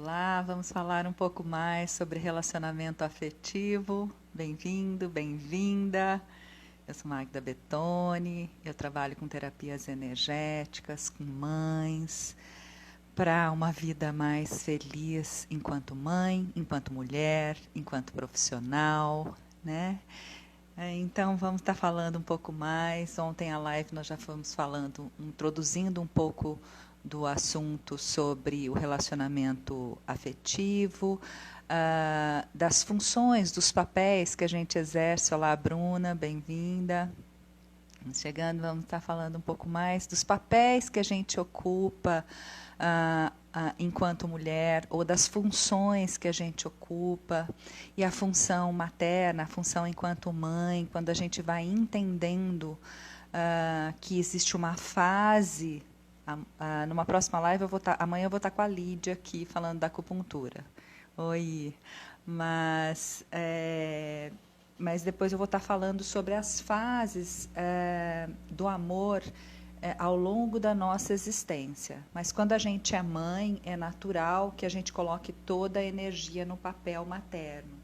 Olá, vamos falar um pouco mais sobre relacionamento afetivo. Bem-vindo, bem-vinda. Eu sou Magda Betoni, eu trabalho com terapias energéticas, com mães, para uma vida mais feliz enquanto mãe, enquanto mulher, enquanto profissional, né? Então vamos estar falando um pouco mais. Ontem a live nós já fomos falando, introduzindo um pouco do assunto sobre o relacionamento afetivo, das funções, dos papéis que a gente exerce. Olá, Bruna, bem-vinda. Chegando, vamos estar falando um pouco mais dos papéis que a gente ocupa enquanto mulher, ou das funções que a gente ocupa, e a função materna, a função enquanto mãe, quando a gente vai entendendo que existe uma fase. Numa próxima live, amanhã eu vou estar com a Lídia aqui, falando da acupuntura. Oi. Mas depois eu vou estar falando sobre as fases do amor ao longo da nossa existência. Mas quando a gente é mãe, é natural que a gente coloque toda a energia no papel materno.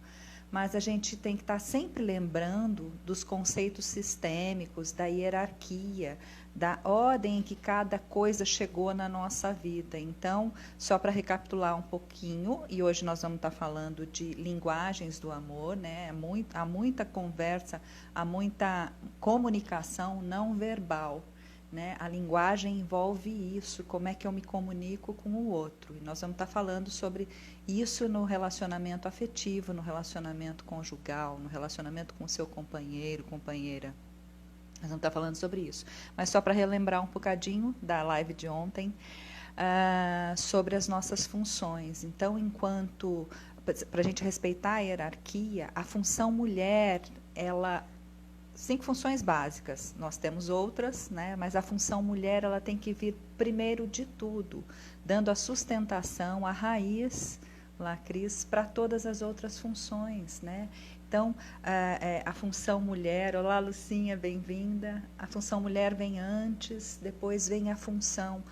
Mas a gente tem que estar sempre lembrando dos conceitos sistêmicos, da hierarquia, da ordem em que cada coisa chegou na nossa vida. Então, só para recapitular um pouquinho, e hoje nós vamos estar falando de linguagens do amor, né? Há muita conversa, há muita comunicação não verbal. Né? A linguagem envolve isso, como é que eu me comunico com o outro. E nós vamos estar falando sobre isso no relacionamento afetivo, no relacionamento conjugal, no relacionamento com o seu companheiro, companheira. Nós vamos estar falando sobre isso. Mas só para relembrar um bocadinho da live de ontem, sobre as nossas funções. Então, para a gente respeitar a hierarquia, a função mulher, 5 funções básicas. Nós temos outras, né? Mas a função mulher ela tem que vir primeiro de tudo, dando a sustentação, a raiz, lá, Cris, para todas as outras funções, né? Então, a função mulher, olá, Lucinha, bem-vinda. A função mulher vem antes, depois vem a função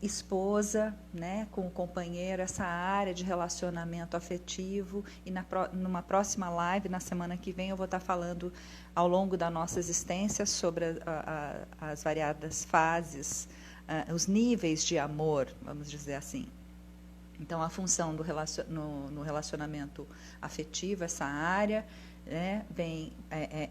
esposa, né, com o companheiro, essa área de relacionamento afetivo. E numa próxima live, na semana que vem, eu vou estar falando ao longo da nossa existência sobre as variadas fases, os níveis de amor, vamos dizer assim. Então, a função no relacionamento afetivo, essa área, né,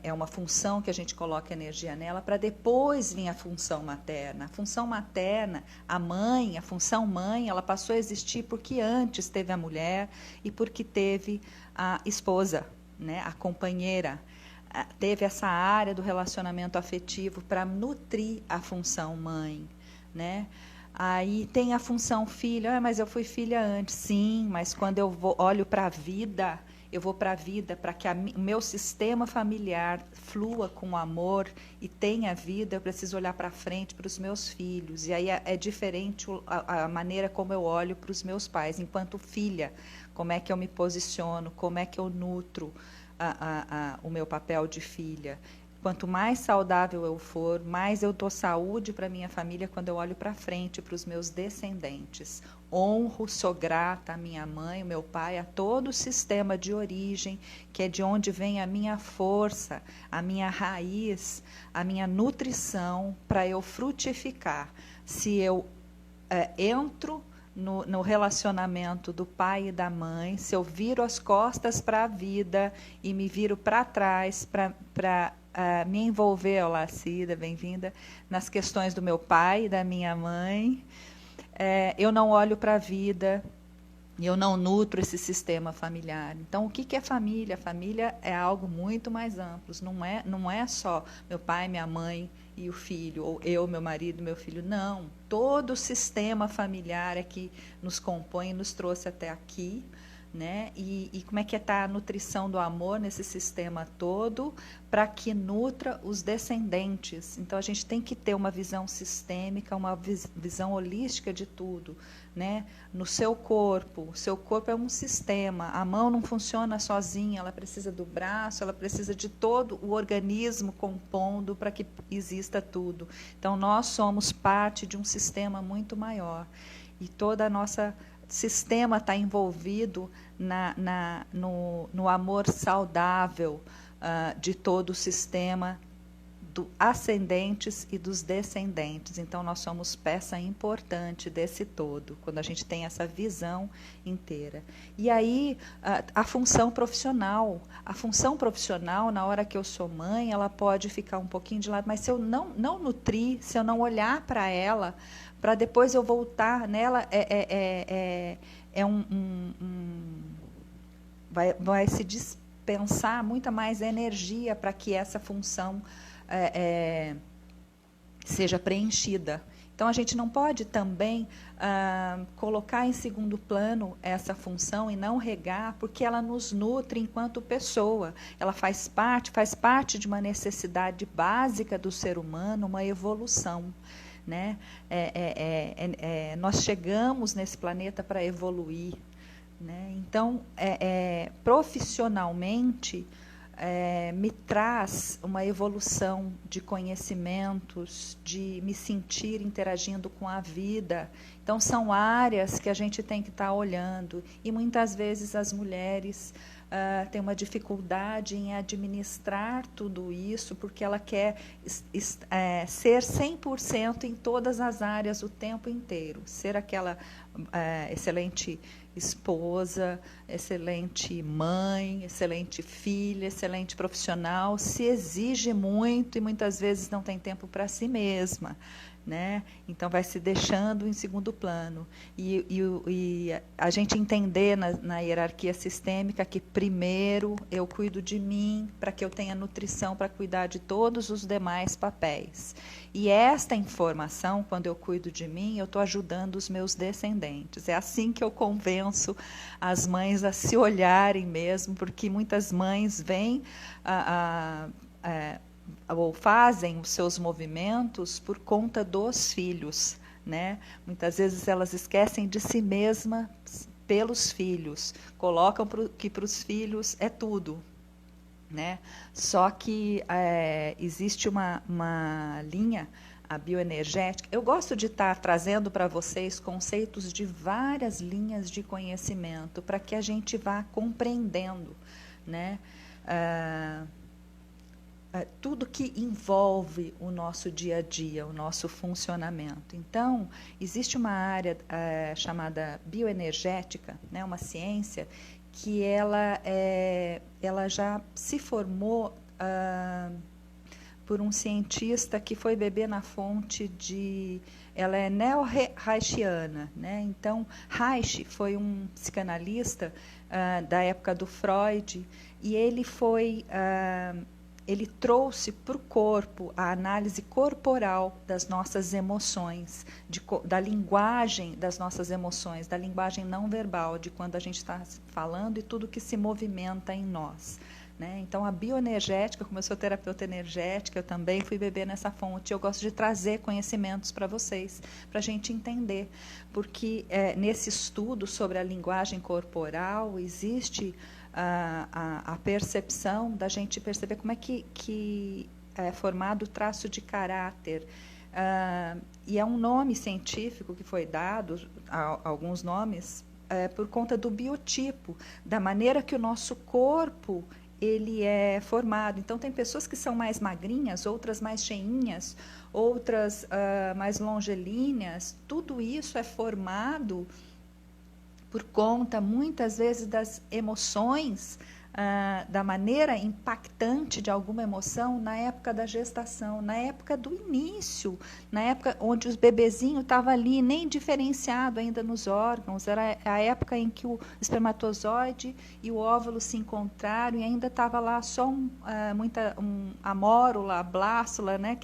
é uma função que a gente coloca energia nela, para depois vir a função materna. A função materna, a função mãe, ela passou a existir porque antes teve a mulher e porque teve a esposa, né, a companheira. Teve essa área do relacionamento afetivo para nutrir a função mãe, né? Aí tem a função filha, mas eu fui filha antes. Sim, mas quando eu olho para a vida, eu vou para a vida para que o meu sistema familiar flua com amor e tenha vida, eu preciso olhar para frente para os meus filhos. E aí é diferente a maneira como eu olho para os meus pais. Enquanto filha, como é que eu me posiciono, como é que eu nutro o meu papel de filha. Quanto mais saudável eu for, mais eu dou saúde para a minha família quando eu olho para frente, para os meus descendentes. Honro, sou grata à minha mãe, ao meu pai, a todo o sistema de origem, que é de onde vem a minha força, a minha raiz, a minha nutrição para eu frutificar. Se eu entro no relacionamento do pai e da mãe, se eu viro as costas para a vida e me viro para trás para me envolver, olá Cida, bem-vinda, nas questões do meu pai e da minha mãe, eu não olho para a vida, eu não nutro esse sistema familiar. Então, o que é família? Família é algo muito mais amplo, não é só meu pai, minha mãe e o filho, ou eu, meu marido, meu filho, não. Todo o sistema familiar é que nos compõe e nos trouxe até aqui, né? E como é que está a nutrição do amor nesse sistema todo para que nutra os descendentes. Então, a gente tem que ter uma visão sistêmica, uma visão holística de tudo, né? No seu corpo é um sistema, a mão não funciona sozinha, ela precisa do braço, ela precisa de todo o organismo compondo para que exista tudo. Então, nós somos parte de um sistema muito maior. e toda a nossa sistema está envolvido no amor saudável de todo o sistema dos ascendentes e dos descendentes. Então, nós somos peça importante desse todo, quando a gente tem essa visão inteira. E aí, a função profissional. A função profissional, na hora que eu sou mãe, ela pode ficar um pouquinho de lado, mas se eu não nutrir, se eu não olhar para ela, para depois eu voltar nela, vai se dispensar muita mais energia para que essa função seja preenchida. Então, a gente não pode também colocar em segundo plano essa função e não regar, porque ela nos nutre enquanto pessoa. Ela faz parte de uma necessidade básica do ser humano, uma evolução. Né? Nós chegamos nesse planeta para evoluir. Né? Então, profissionalmente, me traz uma evolução de conhecimentos, de me sentir interagindo com a vida. Então, são áreas que a gente tem que estar olhando. E, muitas vezes, as mulheres têm uma dificuldade em administrar tudo isso, porque ela quer ser 100% em todas as áreas o tempo inteiro. Ser aquela excelente esposa, excelente mãe, excelente filha, excelente profissional, se exige muito e muitas vezes não tem tempo para si mesma. Né? Então, vai se deixando em segundo plano. E a gente entender na hierarquia sistêmica que primeiro eu cuido de mim, para que eu tenha nutrição para cuidar de todos os demais papéis. E esta informação, quando eu cuido de mim, eu estou ajudando os meus descendentes. É assim que eu convenço as mães a se olharem mesmo, porque muitas mães vêm ou fazem os seus movimentos por conta dos filhos. Né? Muitas vezes elas esquecem de si mesmas pelos filhos, colocam que para os filhos é tudo. Né? Só que existe uma linha, a bioenergética. Eu gosto de estar trazendo para vocês conceitos de várias linhas de conhecimento, para que a gente vá compreendendo, né? Tudo que envolve o nosso dia a dia, o nosso funcionamento. Então, existe uma área chamada bioenergética, né, uma ciência, que ela já se formou por um cientista que foi beber na fonte de... Ela é neo-reichiana. Né? Então, Reich foi um psicanalista da época do Freud, e ele foi... ele trouxe para o corpo a análise corporal das nossas emoções, da linguagem das nossas emoções, da linguagem não verbal, de quando a gente está falando e tudo que se movimenta em nós. Né? Então, a bioenergética, como eu sou terapeuta energética, eu também fui beber nessa fonte. Eu gosto de trazer conhecimentos para vocês, para a gente entender. Porque nesse estudo sobre a linguagem corporal existe... a percepção da gente perceber como é que é formado o traço de caráter. E é um nome científico que foi dado, alguns nomes, por conta do biotipo, da maneira que o nosso corpo ele é formado. Então, tem pessoas que são mais magrinhas, outras mais cheinhas, outras mais longelíneas. Tudo isso é formado por conta, muitas vezes, das emoções, da maneira impactante de alguma emoção na época da gestação, na época do início, na época onde os bebezinhos estavam ali, nem diferenciado ainda nos órgãos, era a época em que o espermatozoide e o óvulo se encontraram e ainda estava lá só a mórula, a blástula, né,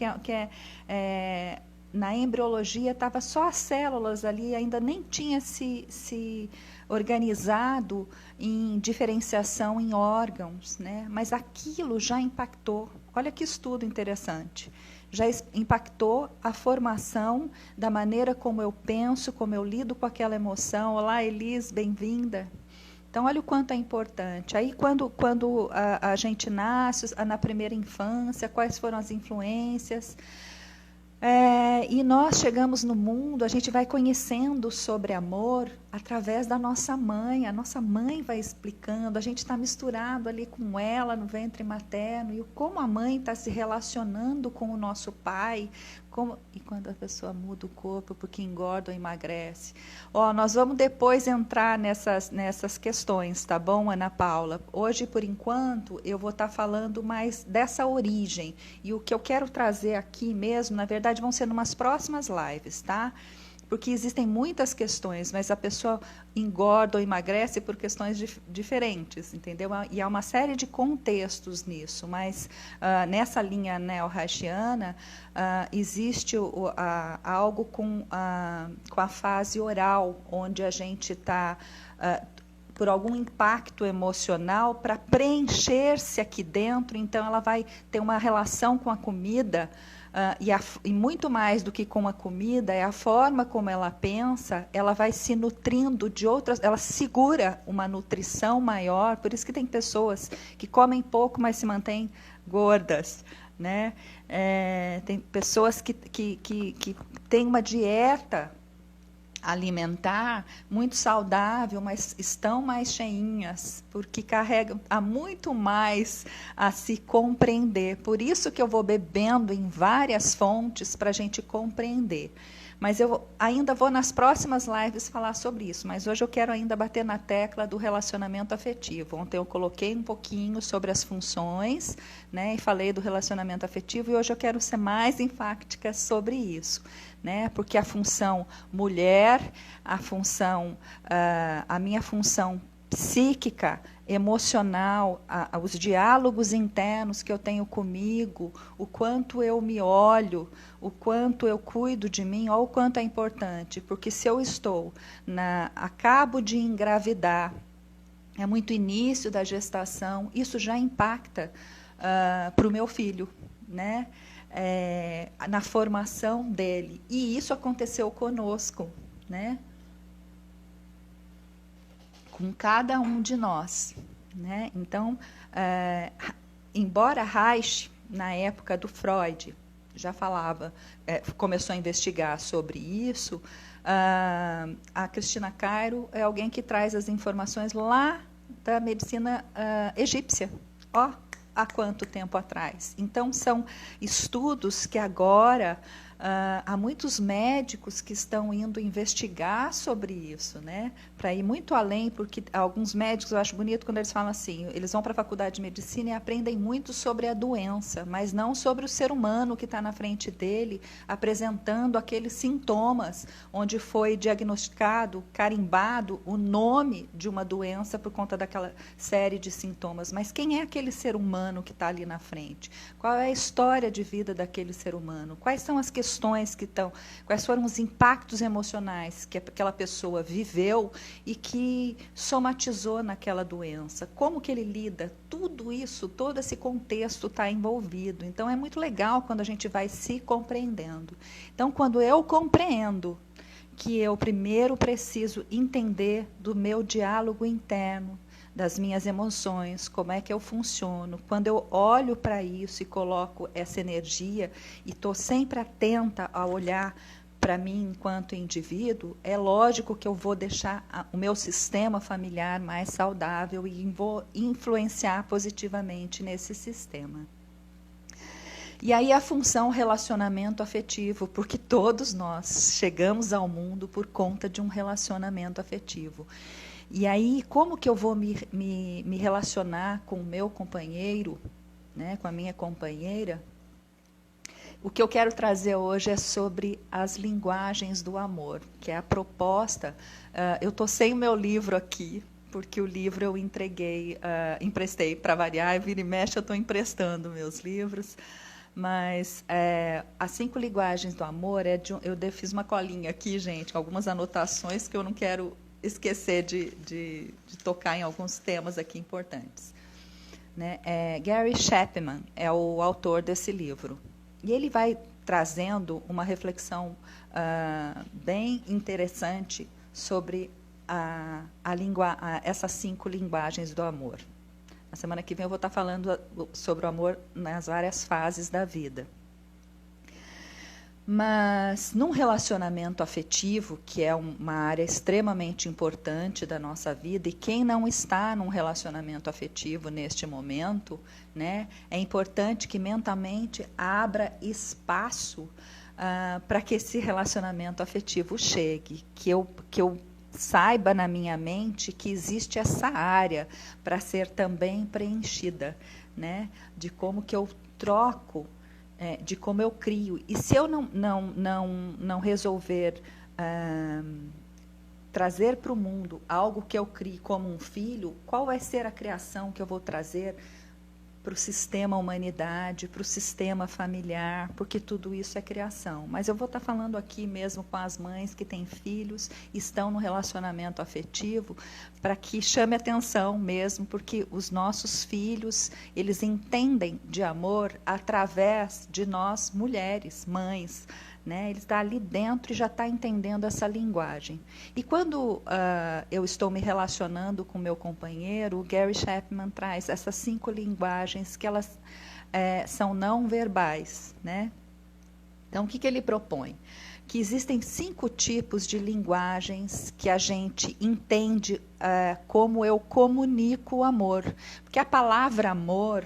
na embriologia estava só as células ali, ainda nem tinha se organizado em diferenciação em órgãos, né? Mas aquilo já impactou. Olha que estudo interessante. Já impactou a formação da maneira como eu penso, como eu lido com aquela emoção. Olá, Elis, bem-vinda. Então, olha o quanto é importante. Aí, quando a gente nasce, na primeira infância, quais foram as influências? E nós chegamos no mundo, a gente vai conhecendo sobre amor através da nossa mãe. A nossa mãe vai explicando, a gente está misturado ali com ela no ventre materno, e como a mãe está se relacionando com o nosso pai, e quando a pessoa muda o corpo porque engorda ou emagrece. Nós vamos depois entrar nessas questões, tá bom, Ana Paula? Hoje, por enquanto, eu vou estar falando mais dessa origem. E o que eu quero trazer aqui mesmo, na verdade, vão ser numas próximas lives, tá? Porque existem muitas questões, mas a pessoa engorda ou emagrece por questões diferentes, entendeu? E há uma série de contextos nisso, mas nessa linha neo-haitiana existe algo com a fase oral, onde a gente está, por algum impacto emocional, para preencher-se aqui dentro, então ela vai ter uma relação com a comida. E muito mais do que com a comida, é a forma como ela pensa, ela vai se nutrindo de outras, ela segura uma nutrição maior, por isso que tem pessoas que comem pouco, mas se mantêm gordas, né? Tem pessoas que têm uma dieta alimentar muito saudável, mas estão mais cheinhas, porque carregam há muito mais a se compreender. Por isso que eu vou bebendo em várias fontes para a gente compreender. Mas eu ainda vou nas próximas lives falar sobre isso, mas hoje eu quero ainda bater na tecla do relacionamento afetivo. Ontem eu coloquei um pouquinho sobre as funções, né, e falei do relacionamento afetivo, e hoje eu quero ser mais enfática sobre isso, né, porque a função mulher, a minha função psíquica, emocional, os diálogos internos que eu tenho comigo, o quanto eu me olho, o quanto eu cuido de mim, olha o quanto é importante, porque se eu estou acabo de engravidar, é muito início da gestação, isso já impacta para o meu filho, né? Na formação dele, e isso aconteceu conosco, né? Com cada um de nós, né? Então, embora Reich, na época do Freud, já falava, começou a investigar sobre isso, a Cristina Cairo é alguém que traz as informações lá da medicina egípcia. Há quanto tempo atrás? Então, são estudos que agora há muitos médicos que estão indo investigar sobre isso, né? Para ir muito além, porque alguns médicos, eu acho bonito quando eles falam assim, eles vão para a faculdade de medicina e aprendem muito sobre a doença, mas não sobre o ser humano que está na frente dele, apresentando aqueles sintomas, onde foi diagnosticado, carimbado o nome de uma doença por conta daquela série de sintomas. Mas quem é aquele ser humano que está ali na frente? Qual é a história de vida daquele ser humano? Quais são as questões quais foram os impactos emocionais que aquela pessoa viveu e que somatizou naquela doença? Como que ele lida? Tudo isso, todo esse contexto está envolvido. Então, é muito legal quando a gente vai se compreendendo. Então, quando eu compreendo que eu primeiro preciso entender do meu diálogo interno, das minhas emoções, como é que eu funciono. Quando eu olho para isso e coloco essa energia e estou sempre atenta a olhar para mim enquanto indivíduo, é lógico que eu vou deixar o meu sistema familiar mais saudável e vou influenciar positivamente nesse sistema. E aí a função relacionamento afetivo, porque todos nós chegamos ao mundo por conta de um relacionamento afetivo. E aí, como que eu vou me relacionar com o meu companheiro, né, com a minha companheira? O que eu quero trazer hoje é sobre as linguagens do amor, que é a proposta. Eu estou sem o meu livro aqui, porque o livro eu emprestei para variar, e vira e mexe eu estou emprestando meus livros. Mas as 5 linguagens do amor, eu fiz uma colinha aqui, gente, com algumas anotações que eu não quero esquecer de tocar em alguns temas aqui importantes. Né? Gary Chapman é o autor desse livro. E ele vai trazendo uma reflexão bem interessante sobre essas 5 linguagens do amor. Na semana que vem eu vou estar falando sobre o amor nas várias fases da vida. Mas num relacionamento afetivo, que é uma área extremamente importante da nossa vida, e quem não está num relacionamento afetivo neste momento, né, é importante que mentalmente abra espaço para que esse relacionamento afetivo chegue, que eu saiba na minha mente que existe essa área para ser também preenchida, né, de como que eu troco, de como eu crio. E se eu não resolver trazer para o mundo algo que eu crie como um filho, qual vai ser a criação que eu vou trazer para o sistema humanidade, para o sistema familiar, porque tudo isso é criação. Mas eu vou estar falando aqui mesmo com as mães que têm filhos, estão no relacionamento afetivo, para que chame atenção mesmo, porque os nossos filhos, eles entendem de amor através de nós mulheres, mães, né? Ele está ali dentro e já está entendendo essa linguagem. E quando eu estou me relacionando com o meu companheiro, o Gary Chapman traz essas 5 linguagens que elas são não verbais, né? Então, o que ele propõe? Que existem 5 tipos de linguagens que a gente entende como eu comunico o amor. Porque a palavra amor,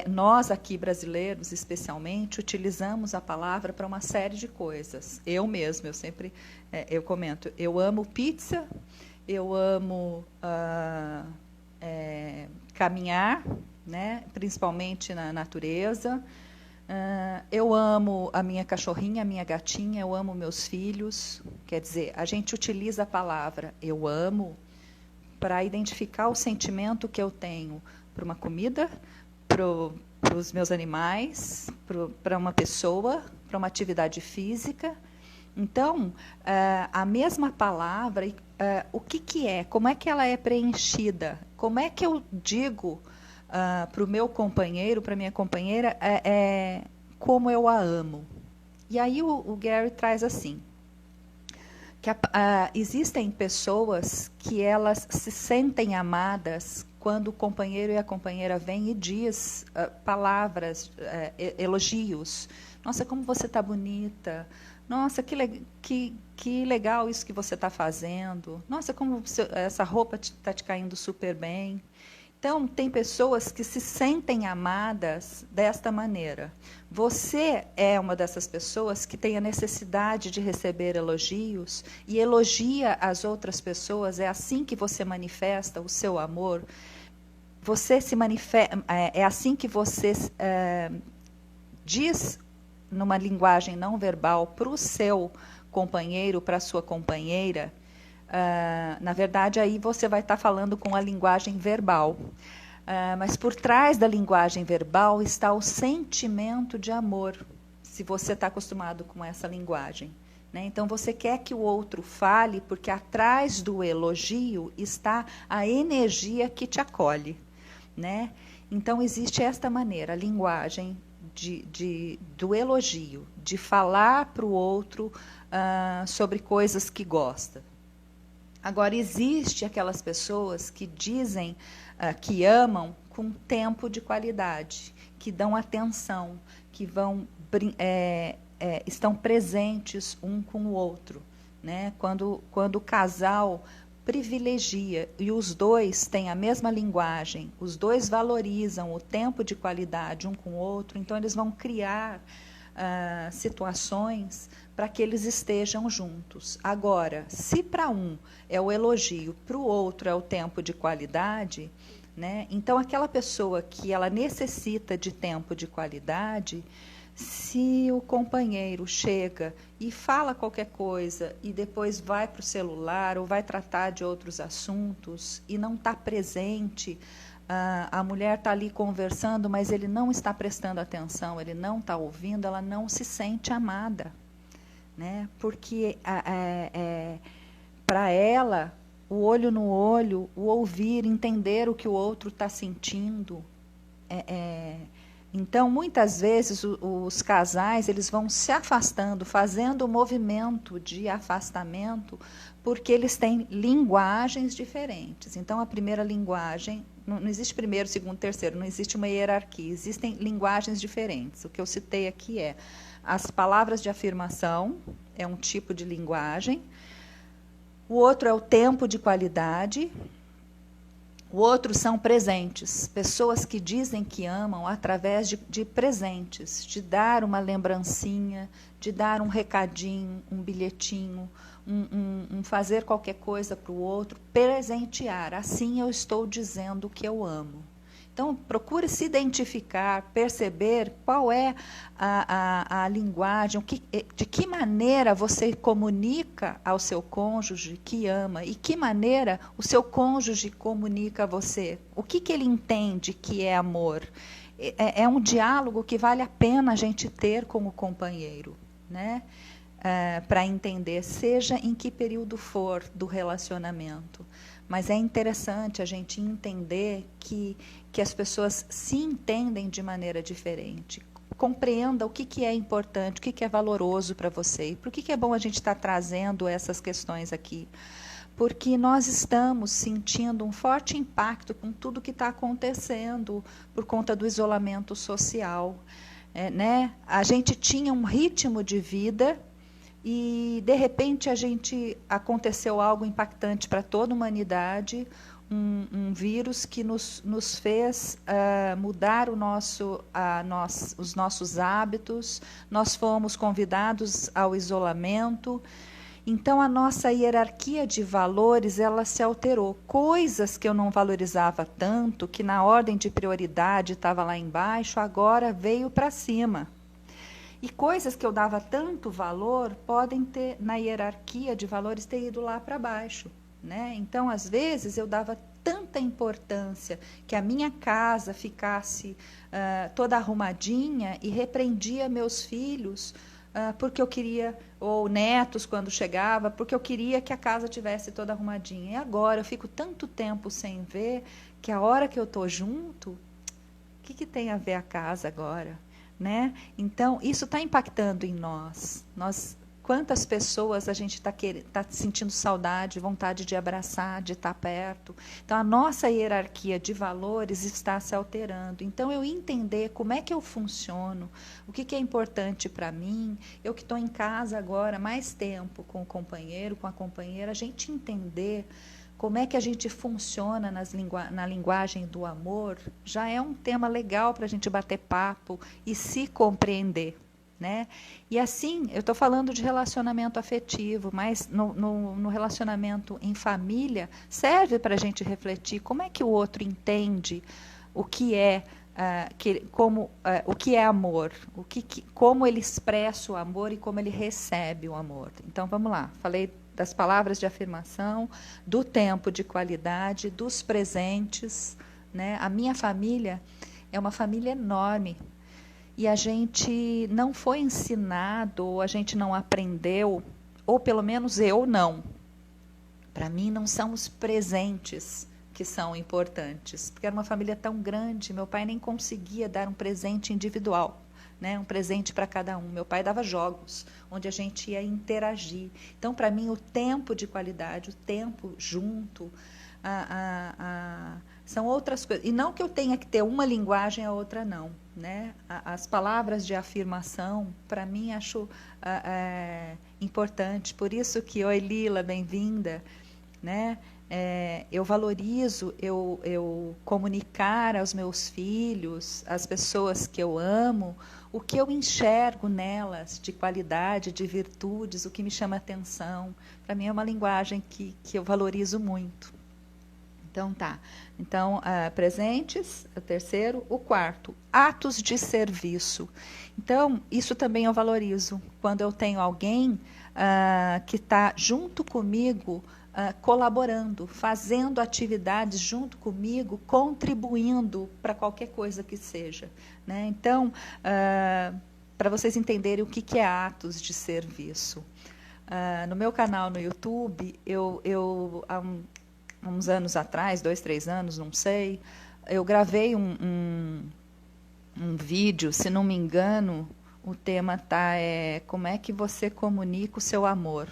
nós aqui brasileiros, especialmente, utilizamos a palavra para uma série de coisas. Eu mesmo, eu sempre eu comento, eu amo pizza, eu amo caminhar, né, principalmente na natureza, eu amo a minha cachorrinha, a minha gatinha, eu amo meus filhos. Quer dizer, a gente utiliza a palavra eu amo para identificar o sentimento que eu tenho para uma comida, para os meus animais, para uma pessoa, para uma atividade física. Então, a mesma palavra, o que é? Como é que ela é preenchida? Como é que eu digo para o meu companheiro, para a minha companheira, como eu a amo? E aí o Gary traz assim, que existem pessoas que elas se sentem amadas quando o companheiro e a companheira vêm e diz palavras, elogios. Nossa, como você está bonita. Nossa, que legal isso que você está fazendo. Nossa, como essa roupa está te caindo super bem. Então, tem pessoas que se sentem amadas desta maneira. Você é uma dessas pessoas que tem a necessidade de receber elogios e elogia as outras pessoas. É assim que você manifesta o seu amor. Você se manifesta, é assim que você diz numa linguagem não verbal para o seu companheiro, para a sua companheira. Na verdade, aí você vai estar falando com a linguagem verbal. Mas por trás da linguagem verbal está o sentimento de amor, se você está acostumado com essa linguagem, né? Então, você quer que o outro fale, porque atrás do elogio está a energia que te acolhe, né? Então, existe esta maneira, a linguagem do elogio, de falar para o outro sobre coisas que gosta. Agora, existe aquelas pessoas que dizem que amam com tempo de qualidade, que dão atenção, que estão presentes um com o outro, né? Quando o casal privilegia e os dois têm a mesma linguagem, os dois valorizam o tempo de qualidade um com o outro, então eles vão criar situações para que eles estejam juntos. Agora, se para um é o elogio, para o outro é o tempo de qualidade, né? Então aquela pessoa que ela necessita de tempo de qualidade, se o companheiro chega e fala qualquer coisa e depois vai para o celular ou vai tratar de outros assuntos e não está presente, a mulher está ali conversando, mas ele não está prestando atenção, ele não está ouvindo, ela não se sente amada, né? Porque para ela, o olho no olho, o ouvir, entender o que o outro está sentindo, Então, muitas vezes, os casais eles vão se afastando, fazendo o movimento de afastamento, porque eles têm linguagens diferentes. Então, a primeira linguagem, não existe primeiro, segundo, terceiro, não existe uma hierarquia, existem linguagens diferentes. O que eu citei aqui é as palavras de afirmação, é um tipo de linguagem. O outro é o tempo de qualidade. O outro são presentes, pessoas que dizem que amam através de presentes, de dar uma lembrancinha, de dar um recadinho, um bilhetinho, um fazer qualquer coisa para o outro, presentear. Assim eu estou dizendo que eu amo. Então, procure se identificar, perceber qual é a linguagem, de que maneira você comunica ao seu cônjuge que ama e que maneira o seu cônjuge comunica a você. O que ele entende que é amor? É um diálogo que vale a pena a gente ter com o companheiro, né? Para entender, seja em que período for do relacionamento. Mas é interessante a gente entender que as pessoas se entendem de maneira diferente. Compreenda o que é importante, o que é valoroso para você. E por que é bom a gente estar trazendo essas questões aqui? Porque nós estamos sentindo um forte impacto com tudo que está acontecendo por conta do isolamento social. Né? A gente tinha um ritmo de vida e, de repente, aconteceu algo impactante para toda a humanidade, um vírus que nos fez mudar os nossos hábitos, nós fomos convidados ao isolamento. Então, a nossa hierarquia de valores ela se alterou. Coisas que eu não valorizava tanto, que na ordem de prioridade estava lá embaixo, agora veio para cima. E coisas que eu dava tanto valor podem ter, na hierarquia de valores, ter ido lá para baixo. Né? Então, às vezes, eu dava tanta importância que a minha casa ficasse toda arrumadinha e repreendia meus filhos porque eu queria, ou netos quando chegava, porque eu queria que a casa tivesse toda arrumadinha. E agora eu fico tanto tempo sem ver que a hora que eu estou junto, o que tem a ver a casa agora? Né? Então, isso está impactando em nós. Quantas pessoas a gente está sentindo saudade, vontade de abraçar, de estar perto. Então, a nossa hierarquia de valores está se alterando. Então, eu entender como é que eu funciono, o que é importante para mim, eu que estou em casa agora mais tempo com o companheiro, com a companheira, a gente entender como é que a gente funciona na linguagem do amor, já é um tema legal para a gente bater papo e se compreender. Né? E assim, eu estou falando de relacionamento afetivo, mas no relacionamento em família, serve para a gente refletir como é que o outro entende o que é, o que é amor, como ele expressa o amor e como ele recebe o amor. Então, vamos lá, falei das palavras de afirmação, do tempo de qualidade, dos presentes. Né? A minha família é uma família enorme. E a gente não foi ensinado, ou a gente não aprendeu, ou pelo menos eu não. Para mim, não são os presentes que são importantes, porque era uma família tão grande, meu pai nem conseguia dar um presente individual, né? Um presente para cada um. Meu pai dava jogos, onde a gente ia interagir. Então, para mim, o tempo de qualidade, o tempo junto, são outras coisas. E não que eu tenha que ter uma linguagem e a outra não. Né? As palavras de afirmação, para mim, acho importante. Por isso que, oi Lila, bem-vinda. Né? Eu valorizo eu comunicar aos meus filhos, às pessoas que eu amo, o que eu enxergo nelas de qualidade, de virtudes, o que me chama atenção. Para mim é uma linguagem que eu valorizo muito. Então, tá. Então, presentes, o terceiro. O quarto, atos de serviço. Então, isso também eu valorizo. Quando eu tenho alguém que está junto comigo, colaborando, fazendo atividades junto comigo, contribuindo para qualquer coisa que seja. Né? Então, para vocês entenderem o que é atos de serviço. No meu canal no YouTube, eu uns anos atrás, 2, 3 anos, não sei, eu gravei um um vídeo, se não me engano, o tema como é que você comunica o seu amor,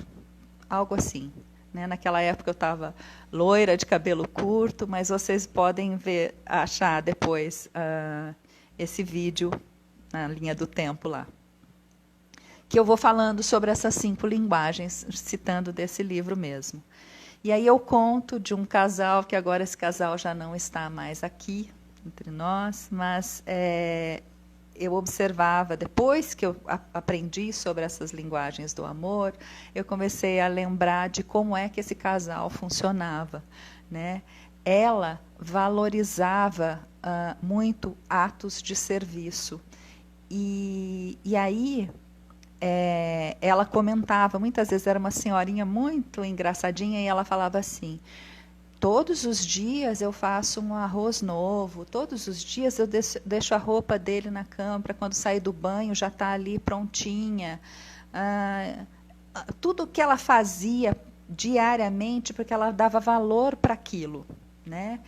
algo assim. Né? Naquela época eu estava loira, de cabelo curto, mas vocês podem achar depois esse vídeo na linha do tempo lá. Que eu vou falando sobre essas 5 linguagens, citando desse livro mesmo. E aí eu conto de um casal, que agora esse casal já não está mais aqui entre nós, mas eu observava, depois que eu aprendi sobre essas linguagens do amor, eu comecei a lembrar de como é que esse casal funcionava. Né? Ela valorizava muito atos de serviço. E aí ela comentava, muitas vezes era uma senhorinha muito engraçadinha, e ela falava assim: todos os dias eu faço um arroz novo, todos os dias eu deixo a roupa dele na cama, para quando sair do banho já está ali prontinha. Tudo que ela fazia diariamente, porque ela dava valor para aquilo. Né?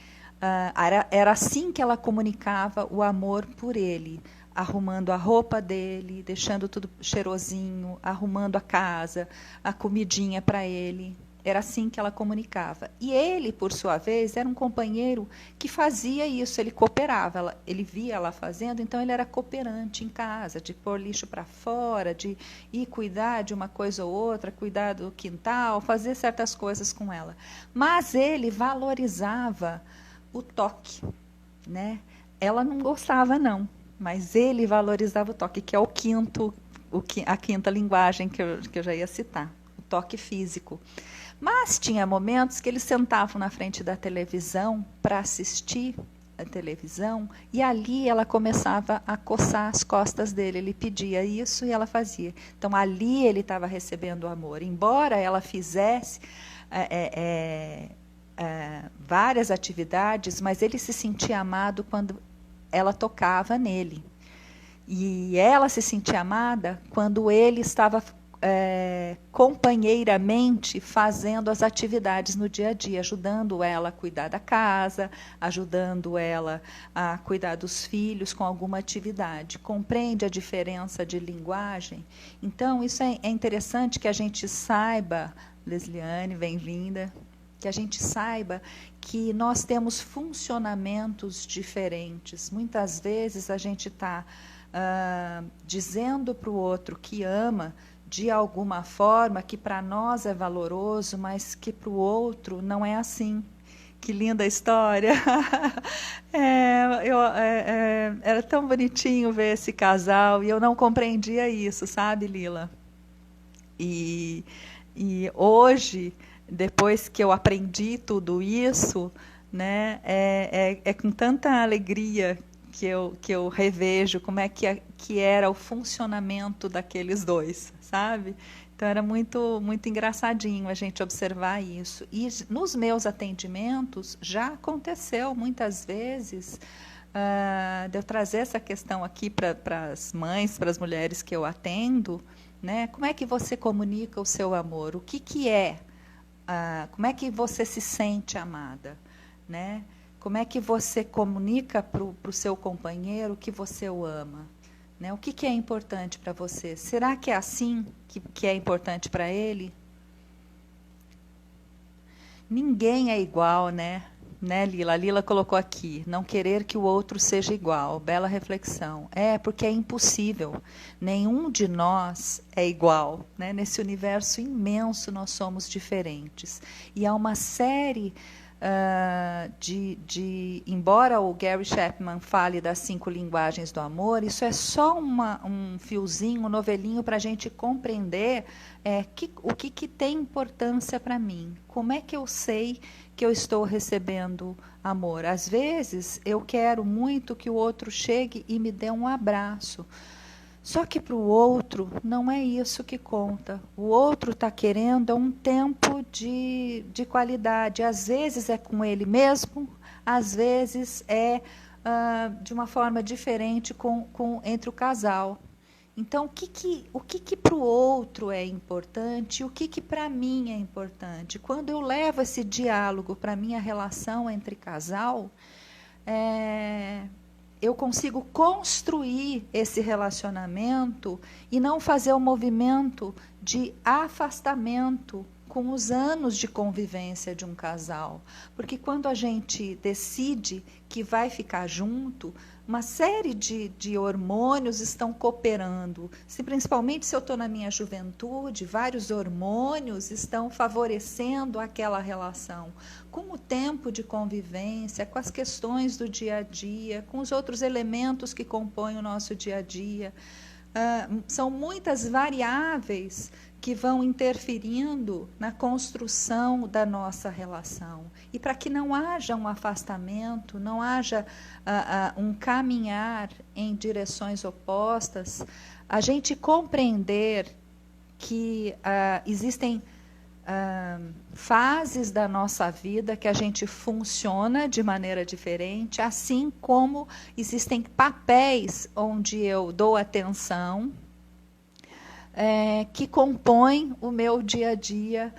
Era assim que ela comunicava o amor por ele, arrumando a roupa dele, deixando tudo cheirosinho, arrumando a casa, a comidinha para ele. Era assim que ela comunicava. E ele, por sua vez, era um companheiro que fazia isso, ele cooperava. Ele via ela fazendo, então ele era cooperante em casa, de pôr lixo para fora, de ir cuidar de uma coisa ou outra, cuidar do quintal, fazer certas coisas com ela. Mas ele valorizava o toque. Né? Ela não gostava, não, mas ele valorizava o toque, que é a quinta linguagem que eu já ia citar, o toque físico. Mas tinha momentos que eles sentavam na frente da televisão para assistir a televisão, e ali ela começava a coçar as costas dele. Ele pedia isso e ela fazia. Então, ali ele estava recebendo amor. Embora ela fizesse várias atividades, mas ele se sentia amado quando ela tocava nele. E ela se sentia amada quando ele estava companheiramente fazendo as atividades no dia a dia, ajudando ela a cuidar da casa, ajudando ela a cuidar dos filhos com alguma atividade. Compreende a diferença de linguagem? Então, isso é interessante que a gente saiba, Lesliane, bem-vinda, que a gente saiba que nós temos funcionamentos diferentes. Muitas vezes a gente está dizendo para o outro que ama de alguma forma que para nós é valoroso, mas que para o outro não é assim. Que linda história! Era tão bonitinho ver esse casal, e eu não compreendia isso, sabe, Lila? E hoje, depois que eu aprendi tudo isso, né, é com tanta alegria que eu revejo como é que era o funcionamento daqueles dois, sabe? Então, era muito, muito engraçadinho a gente observar isso. E nos meus atendimentos já aconteceu muitas vezes de eu trazer essa questão aqui para as mães, para as mulheres que eu atendo, né? Como é que você comunica o seu amor? O que é? Como é que você se sente amada? Né? Como é que você comunica para o seu companheiro que você o ama? Né? O que é importante para você? Será que é assim que é importante para ele? Ninguém é igual, né? Lila? A Lila colocou aqui, não querer que o outro seja igual. Bela reflexão. Porque é impossível. Nenhum de nós é igual. Né? Nesse universo imenso, nós somos diferentes. E há uma série embora o Gary Chapman fale das 5 linguagens do amor, isso é só um fiozinho, um novelinho para a gente compreender o que tem importância para mim. Como é que eu sei que eu estou recebendo amor? Às vezes, eu quero muito que o outro chegue e me dê um abraço. Só que para o outro não é isso que conta. O outro está querendo um tempo de qualidade. Às vezes é com ele mesmo, às vezes é de uma forma diferente entre o casal. Então, o que para o outro é importante e o que para mim é importante? Quando eu levo esse diálogo para a minha relação entre casal, eu consigo construir esse relacionamento e não fazer o movimento de afastamento com os anos de convivência de um casal. Porque quando a gente decide que vai ficar junto, uma série de hormônios estão cooperando. Principalmente se eu estou na minha juventude, vários hormônios estão favorecendo aquela relação. Com o tempo de convivência, com as questões do dia a dia, com os outros elementos que compõem o nosso dia a dia. São muitas variáveis que vão interferindo na construção da nossa relação. E para que não haja um afastamento, não haja um caminhar em direções opostas, a gente compreender que existem fases da nossa vida que a gente funciona de maneira diferente, assim como existem papéis onde eu dou atenção, que compõem o meu dia a dia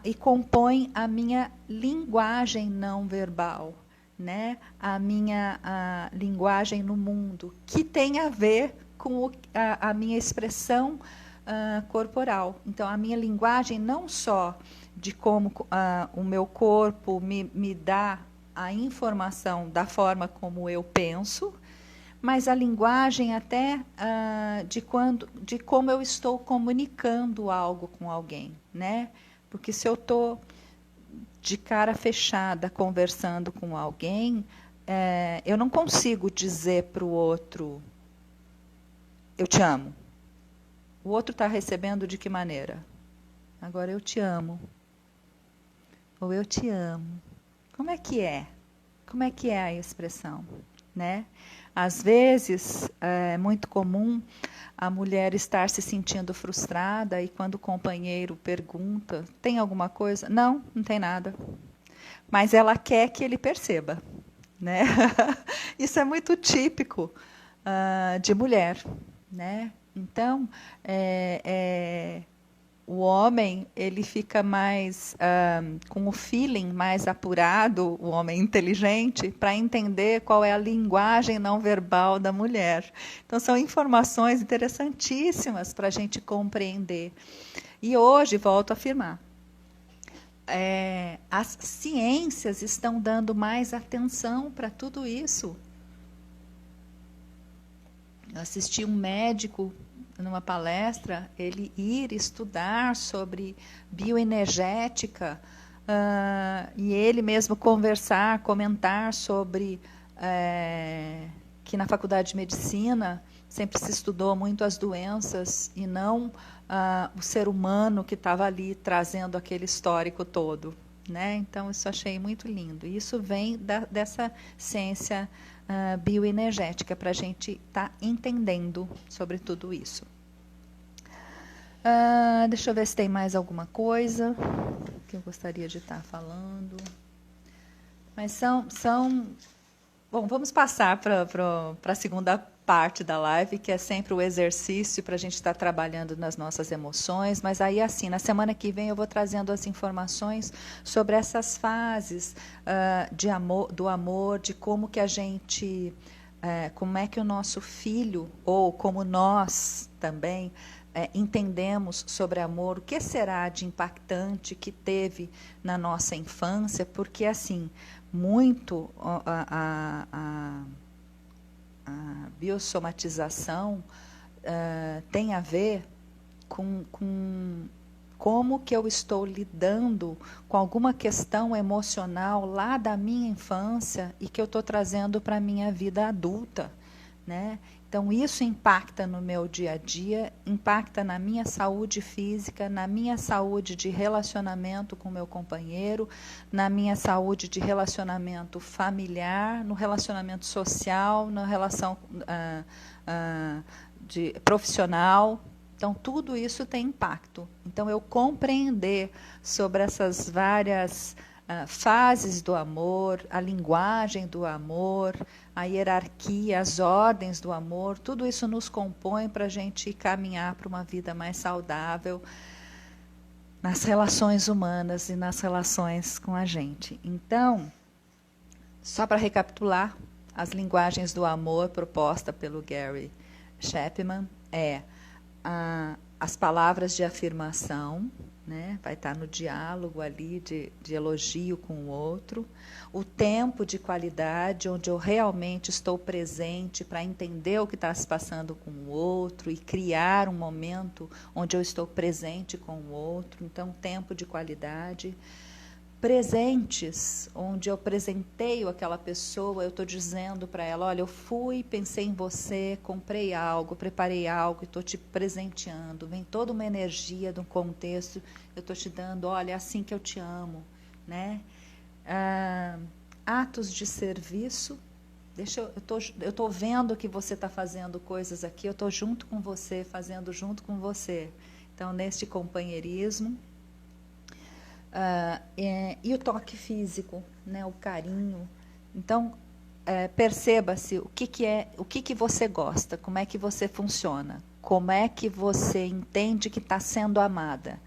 e compõem a minha linguagem não verbal, né? A minha linguagem no mundo, que tem a ver com a minha expressão corporal. Então, a minha linguagem não só de como o meu corpo me dá a informação da forma como eu penso, mas a linguagem até de como eu estou comunicando algo com alguém, né? Porque se eu estou de cara fechada conversando com alguém, eu não consigo dizer para o outro, eu te amo. O outro está recebendo de que maneira? Agora, eu te amo. Ou eu te amo. Como é que é? Como é que é a expressão, né? Às vezes, é muito comum a mulher estar se sentindo frustrada e quando o companheiro pergunta, tem alguma coisa? Não, não tem nada. Mas ela quer que ele perceba, né? Isso é muito típico de mulher, né? Então, o homem ele fica mais com o feeling mais apurado, o homem inteligente, para entender qual é a linguagem não verbal da mulher. Então, são informações interessantíssimas para a gente compreender. E hoje, volto a afirmar, as ciências estão dando mais atenção para tudo isso. Eu assisti um médico numa palestra, ele ir estudar sobre bioenergética e ele mesmo comentar sobre que na faculdade de medicina sempre se estudou muito as doenças e não o ser humano que estava ali trazendo aquele histórico todo, né? Então, isso achei muito lindo. E isso vem dessa ciência bioenergética, para a gente estar entendendo sobre tudo isso. Deixa eu ver se tem mais alguma coisa que eu gostaria de estar falando. Mas bom, vamos passar para a segunda parte da live, que é sempre o exercício para a gente estar trabalhando nas nossas emoções. Mas aí, assim, na semana que vem eu vou trazendo as informações sobre essas fases do amor, de como que a gente, como é que o nosso filho, ou como nós também, entendemos sobre amor, o que será de impactante que teve na nossa infância, porque, assim, muito a biossomatização tem a ver com como que eu estou lidando com alguma questão emocional lá da minha infância e que eu estou trazendo para a minha vida adulta, né? Então, isso impacta no meu dia a dia, impacta na minha saúde física, na minha saúde de relacionamento com o meu companheiro, na minha saúde de relacionamento familiar, no relacionamento social, na relação profissional. Então, tudo isso tem impacto. Então, eu compreender sobre essas várias fases do amor, a linguagem do amor, a hierarquia, as ordens do amor, tudo isso nos compõe para a gente caminhar para uma vida mais saudável nas relações humanas e nas relações com a gente. Então, só para recapitular, as linguagens do amor proposta pelo Gary Chapman as palavras de afirmação, né? Vai estar no diálogo ali de elogio com o outro, o tempo de qualidade, onde eu realmente estou presente para entender o que está se passando com o outro e criar um momento onde eu estou presente com o outro. Então, tempo de qualidade. Presentes, onde eu presenteio aquela pessoa, eu estou dizendo para ela, olha, eu fui, pensei em você, comprei algo, preparei algo e estou te presenteando. Vem toda uma energia de um contexto, eu estou te dando, olha, é assim que eu te amo. Né? Atos de serviço, eu estou vendo que você está fazendo coisas aqui, eu estou junto com você, fazendo junto com você. Então, neste companheirismo. E o toque físico, né, o carinho. Então, perceba-se o que você gosta, como é que você funciona, como é que você entende que está sendo amada,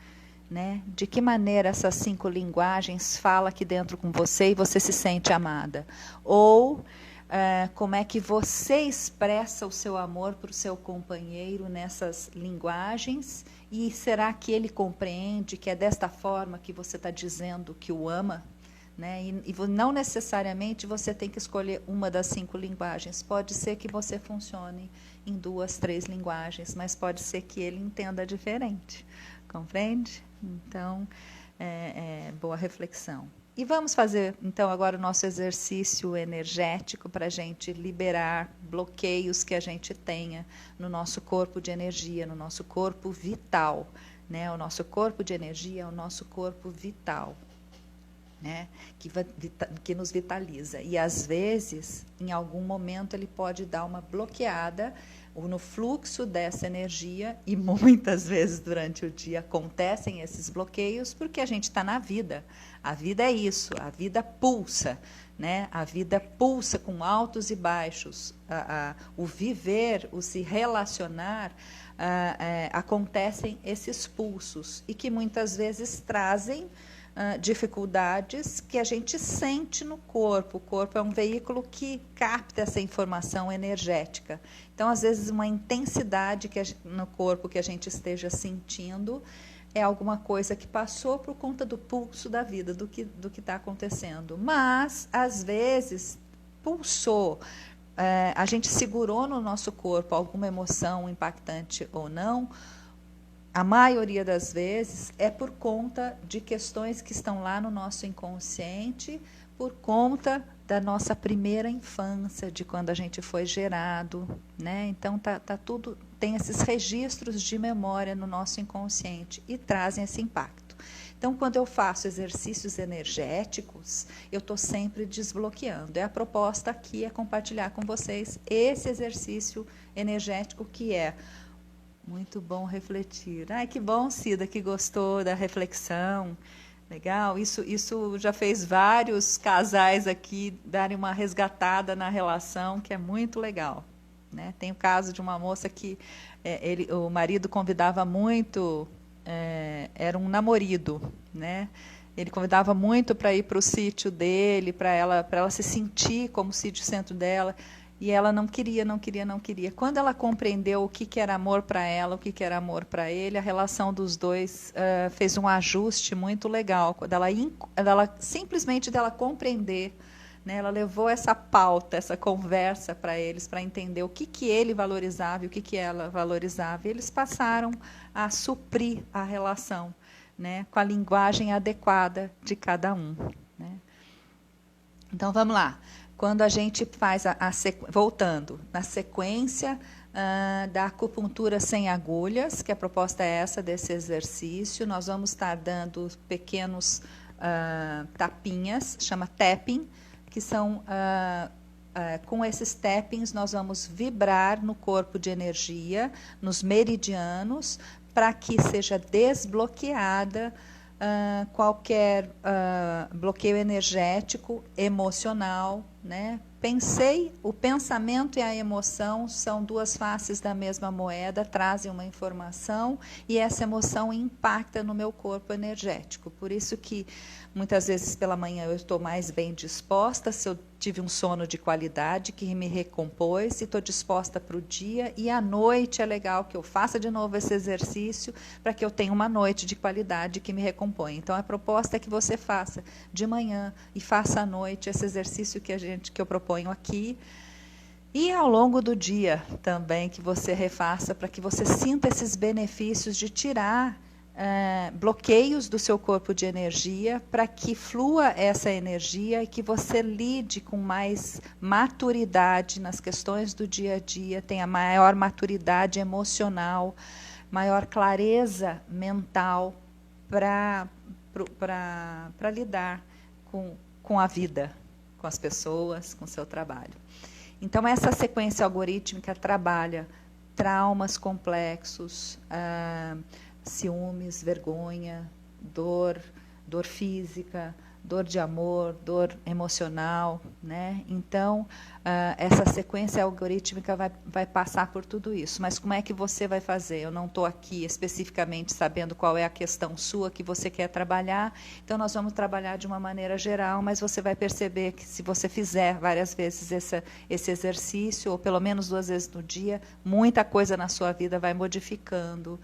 né? De que maneira essas 5 linguagens falam aqui dentro com você e você se sente amada. Ou como é que você expressa o seu amor para o seu companheiro nessas linguagens. E será que ele compreende que é desta forma que você está dizendo que o ama? Né? E não necessariamente você tem que escolher uma das 5 linguagens. Pode ser que você funcione em 2, 3 linguagens, mas pode ser que ele entenda diferente. Compreende? Então, boa reflexão. E vamos fazer, então, agora o nosso exercício energético para a gente liberar bloqueios que a gente tenha no nosso corpo de energia, no nosso corpo vital. Né? O nosso corpo de energia é o nosso corpo vital, né? Que nos vitaliza. E, às vezes, em algum momento, ele pode dar uma bloqueada no fluxo dessa energia, e muitas vezes durante o dia acontecem esses bloqueios, porque a gente está na vida. A vida é isso, a vida pulsa, né? A vida pulsa com altos e baixos. O viver, o se relacionar, acontecem esses pulsos, e que muitas vezes trazem dificuldades que a gente sente no corpo. O corpo é um veículo que capta essa informação energética. Então, às vezes, uma intensidade no corpo que a gente esteja sentindo é alguma coisa que passou por conta do pulso da vida, do que está acontecendo. Mas, às vezes, pulsou, a gente segurou no nosso corpo alguma emoção impactante ou não. A maioria das vezes é por conta de questões que estão lá no nosso inconsciente, por conta da nossa primeira infância, de quando a gente foi gerado, né? Então tudo, tem esses registros de memória no nosso inconsciente e trazem esse impacto. Então, quando eu faço exercícios energéticos, eu estou sempre desbloqueando. A proposta aqui é compartilhar com vocês esse exercício energético que é muito bom refletir. Ai, que bom, Cida, que gostou da reflexão. Legal. Isso já fez vários casais aqui darem uma resgatada na relação, que é muito legal. Né? Tem o caso de uma moça que o marido convidava muito, era um namorido, né? Ele convidava muito para ir para o sítio dele, para ela se sentir como o sítio centro dela. E ela não queria. Quando ela compreendeu o que era amor para ela, o que era amor para ele, a relação dos dois fez um ajuste muito legal. Quando ela simplesmente dela compreender, né, ela levou essa pauta, essa conversa para eles, para entender o que ele valorizava e o que ela valorizava. E eles passaram a suprir a relação, né, com a linguagem adequada de cada um. Né? Então, vamos lá. Quando a gente faz, voltando, na sequência da acupuntura sem agulhas, que a proposta é essa desse exercício, nós vamos estar dando pequenos tapinhas, chama tapping, que são, com esses tappings, nós vamos vibrar no corpo de energia, nos meridianos, para que seja desbloqueada qualquer bloqueio energético, emocional né? Pensei, o pensamento e a emoção são duas faces da mesma moeda, trazem uma informação e essa emoção impacta no meu corpo energético. Por isso que muitas vezes pela manhã eu estou mais bem disposta, se eu tive um sono de qualidade que me recompôs e estou disposta para o dia, e à noite é legal que eu faça de novo esse exercício para que eu tenha uma noite de qualidade que me recompõe. Então a proposta é que você faça de manhã e faça à noite esse exercício que eu proponho aqui, e ao longo do dia também que você refaça para que você sinta esses benefícios de tirar bloqueios do seu corpo de energia, para que flua essa energia e que você lide com mais maturidade nas questões do dia a dia, tenha maior maturidade emocional, maior clareza mental para lidar com a vida, com as pessoas, com o seu trabalho. Então, essa sequência algorítmica trabalha traumas complexos, ciúmes, vergonha, dor física, dor de amor, dor emocional, né? Então, essa sequência algorítmica vai passar por tudo isso. Mas como é que você vai fazer? Eu não estou aqui especificamente sabendo qual é a questão sua que você quer trabalhar, então nós vamos trabalhar de uma maneira geral, mas você vai perceber que se você fizer várias vezes esse exercício, ou pelo menos 2 vezes no dia, muita coisa na sua vida vai modificando.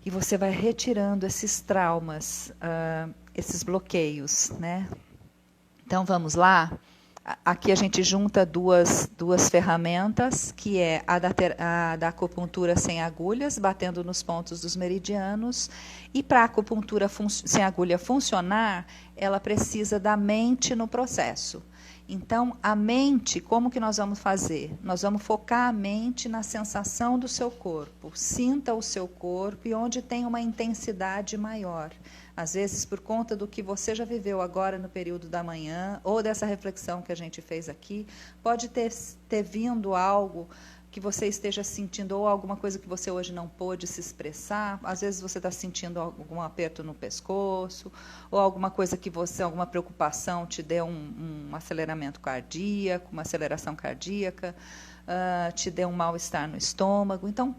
E você vai retirando esses traumas, esses bloqueios, né? Então, vamos lá? Aqui a gente junta duas ferramentas, que é a da acupuntura sem agulhas, batendo nos pontos dos meridianos. E para a acupuntura sem agulha funcionar, ela precisa da mente no processo. Então, a mente, como que nós vamos fazer? Nós vamos focar a mente na sensação do seu corpo. Sinta o seu corpo e onde tem uma intensidade maior. Às vezes, por conta do que você já viveu agora no período da manhã, ou dessa reflexão que a gente fez aqui, pode ter vindo algo que você esteja sentindo, ou alguma coisa que você hoje não pôde se expressar. Às vezes você está sentindo algum aperto no pescoço, ou alguma coisa que alguma preocupação te deu um aceleramento cardíaco, uma aceleração cardíaca, te deu um mal-estar no estômago. Então,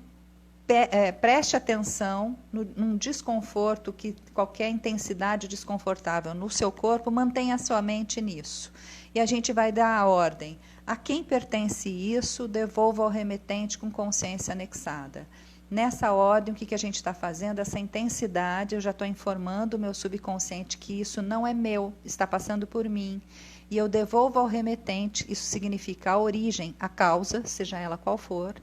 preste atenção num desconforto, que qualquer intensidade desconfortável no seu corpo, mantenha a sua mente nisso. E a gente vai dar a ordem. A quem pertence isso, devolva ao remetente com consciência anexada. Nessa ordem, o que a gente está fazendo? Essa intensidade, eu já estou informando o meu subconsciente que isso não é meu, está passando por mim. E eu devolvo ao remetente, isso significa a origem, a causa, seja ela qual for,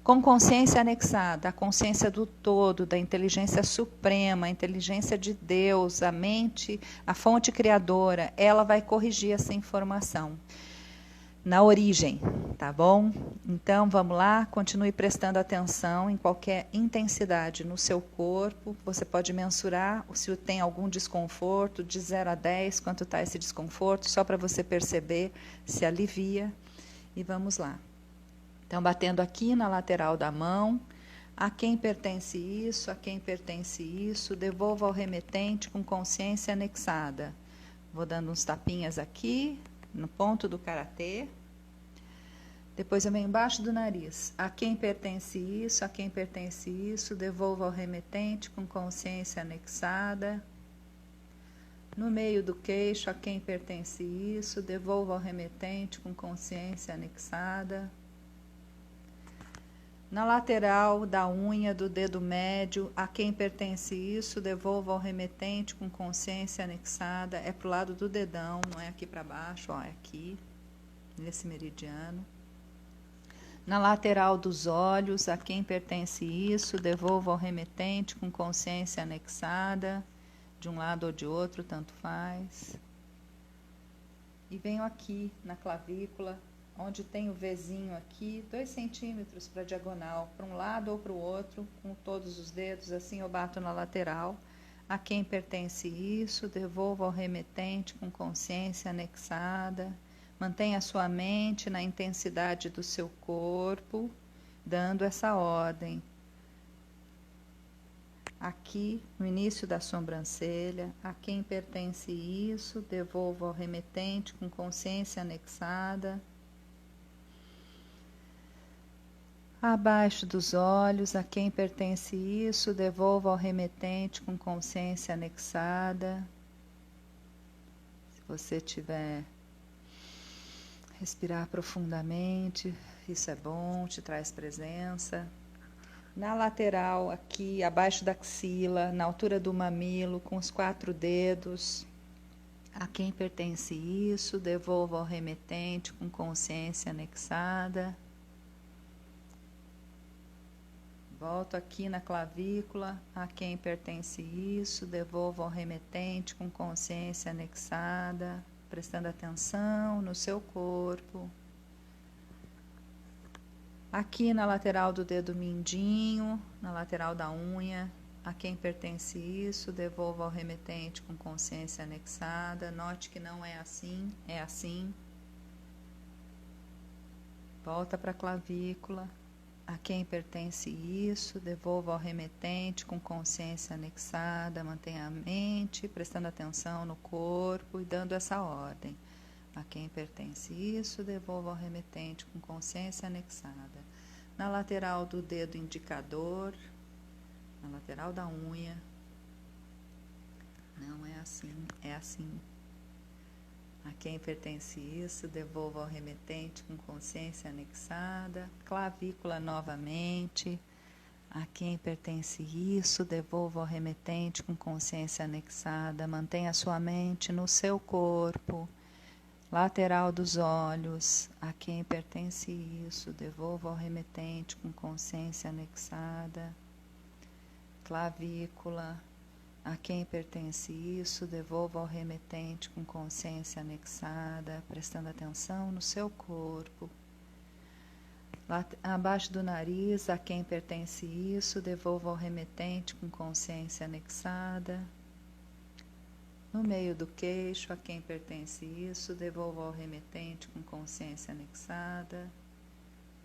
com consciência anexada, a consciência do todo, da inteligência suprema, a inteligência de Deus, a mente, a fonte criadora, ela vai corrigir essa informação na origem, tá bom? Então, vamos lá, continue prestando atenção em qualquer intensidade no seu corpo. Você pode mensurar se tem algum desconforto, de 0 a 10, quanto está esse desconforto, só para você perceber se alivia. E vamos lá. Então, batendo aqui na lateral da mão, a quem pertence isso, a quem pertence isso, devolva ao remetente com consciência anexada. Vou dando uns tapinhas aqui, no ponto do karatê. Depois eu venho embaixo do nariz. A quem pertence isso, a quem pertence isso, devolva ao remetente com consciência anexada. No meio do queixo, a quem pertence isso, devolva ao remetente com consciência anexada. Na lateral da unha do dedo médio, a quem pertence isso, devolva ao remetente com consciência anexada. É para o lado do dedão, não é aqui para baixo, ó, é aqui, nesse meridiano. Na lateral dos olhos, a quem pertence isso, devolva ao remetente com consciência anexada, de um lado ou de outro, tanto faz. E venho aqui na clavícula, onde tem o Vzinho aqui, 2 centímetros para a diagonal, para um lado ou para o outro, com todos os dedos, assim eu bato na lateral. A quem pertence isso, devolva ao remetente com consciência anexada. Mantenha a sua mente na intensidade do seu corpo, dando essa ordem. aqui no início da sobrancelha. A quem pertence isso, devolvo ao remetente com consciência anexada. Abaixo dos olhos, a quem pertence isso, devolvo ao remetente com consciência anexada. Se você tiver, respirar profundamente, isso é bom, te traz presença. Na lateral, aqui, abaixo da axila, na altura do mamilo, com os 4 dedos, a quem pertence isso, devolvo ao remetente com consciência anexada. Volto aqui na clavícula, a quem pertence isso, devolvo ao remetente com consciência anexada, prestando atenção no seu corpo. Aqui na lateral do dedo mindinho, na lateral da unha, a quem pertence isso, devolvo ao remetente com consciência anexada. Note que não é assim, é assim. Volta para a clavícula. A quem pertence isso, devolvo ao remetente com consciência anexada, mantenha a mente, prestando atenção no corpo e dando essa ordem. A quem pertence isso, devolvo ao remetente com consciência anexada. Na lateral do dedo indicador, na lateral da unha, não é assim, é assim. A quem pertence isso, devolvo ao remetente com consciência anexada. Clavícula novamente. A quem pertence isso, devolvo ao remetente com consciência anexada. Mantenha a sua mente no seu corpo. Lateral dos olhos. A quem pertence isso, devolvo ao remetente com consciência anexada. Clavícula. A quem pertence isso, devolvo ao remetente com consciência anexada, prestando atenção no seu corpo. Lá, abaixo do nariz, a quem pertence isso, devolvo ao remetente com consciência anexada. No meio do queixo, a quem pertence isso, devolvo ao remetente com consciência anexada.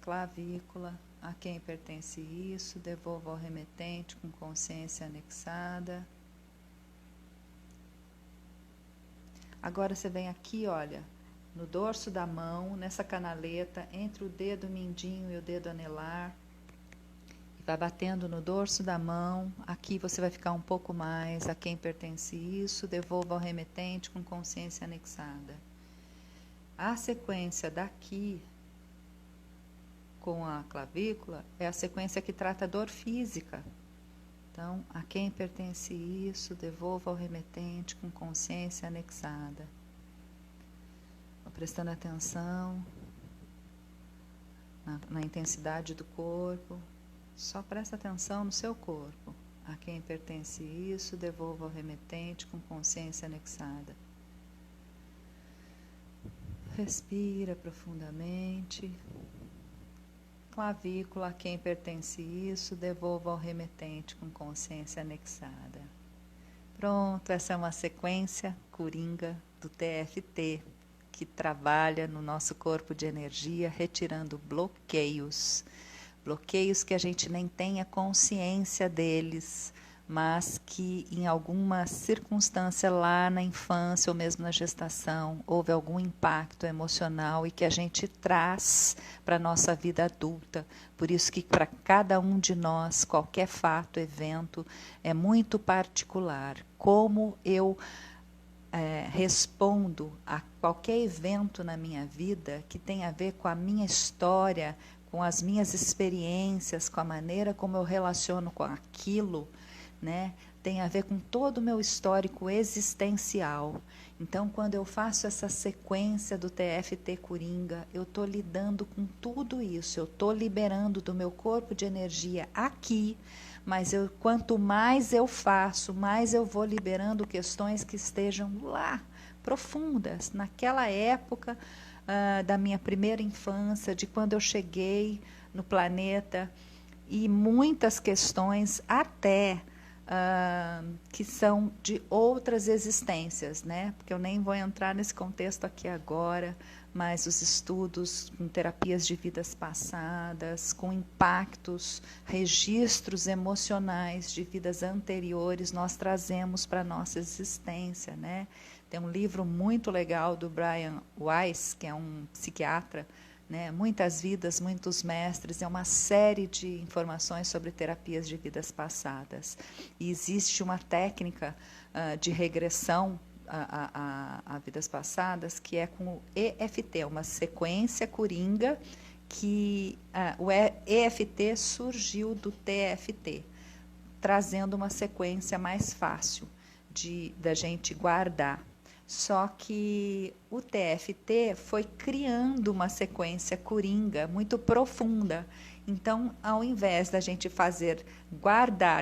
Clavícula. A quem pertence isso, devolvo ao remetente com consciência anexada. Agora você vem aqui, olha, no dorso da mão, nessa canaleta, entre o dedo mindinho e o dedo anelar. E vai batendo no dorso da mão. Aqui você vai ficar um pouco mais. A quem pertence isso, devolvo ao remetente com consciência anexada. A sequência daqui com a clavícula é a sequência que trata a dor física. Então, a quem pertence isso, devolvo ao remetente com consciência anexada. Vou prestando atenção na intensidade do corpo. Só presta atenção no seu corpo. A quem pertence isso, devolvo ao remetente com consciência anexada. Respira profundamente. Clavícula, a quem pertence isso, devolvo ao remetente com consciência anexada. Pronto, essa é uma sequência coringa do TFT, que trabalha no nosso corpo de energia, retirando bloqueios. Bloqueios que a gente nem tenha consciência deles, mas que em alguma circunstância lá na infância ou mesmo na gestação houve algum impacto emocional e que a gente traz para a nossa vida adulta. Por isso que para cada um de nós, qualquer fato, evento, é muito particular. Como eu respondo a qualquer evento na minha vida que tem a ver com a minha história, com as minhas experiências, com a maneira como eu relaciono com aquilo, né? Tem a ver com todo o meu histórico existencial. Então, quando eu faço essa sequência do TFT Coringa, eu estou lidando com tudo isso, eu estou liberando do meu corpo de energia aqui, mas quanto mais eu faço, mais eu vou liberando questões que estejam lá, profundas, naquela época da minha primeira infância, de quando eu cheguei no planeta, e muitas questões até que são de outras existências, né? Porque eu nem vou entrar nesse contexto aqui agora, mas os estudos com terapias de vidas passadas, com impactos, registros emocionais de vidas anteriores, nós trazemos para a nossa existência, né? Tem um livro muito legal do Brian Weiss, que é um psiquiatra, né? Muitas vidas, muitos mestres, é uma série de informações sobre terapias de vidas passadas. E existe uma técnica de regressão a vidas passadas, que é com o EFT, uma sequência coringa, que o EFT surgiu do TFT, trazendo uma sequência mais fácil da gente guardar. Só que o TFT foi criando uma sequência coringa muito profunda. Então, ao invés da gente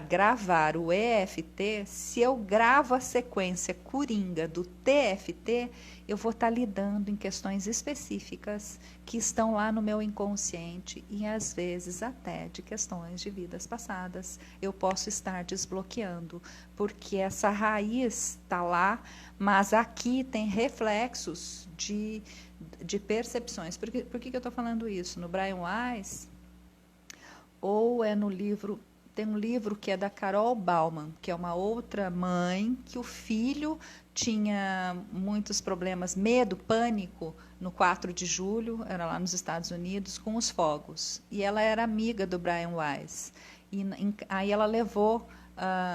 gravar o EFT, se eu gravo a sequência coringa do TFT, eu vou estar lidando em questões específicas que estão lá no meu inconsciente e, às vezes, até de questões de vidas passadas. Eu posso estar desbloqueando, porque essa raiz está lá, mas aqui tem reflexos de percepções. Por que eu estou falando isso? No Brian Weiss, ou é no livro, tem um livro que é da Carol Bauman, que é uma outra mãe, que o filho tinha muitos problemas, medo, pânico, no 4 de julho, era lá nos Estados Unidos, com os fogos. E ela era amiga do Brian Weiss. E aí ela levou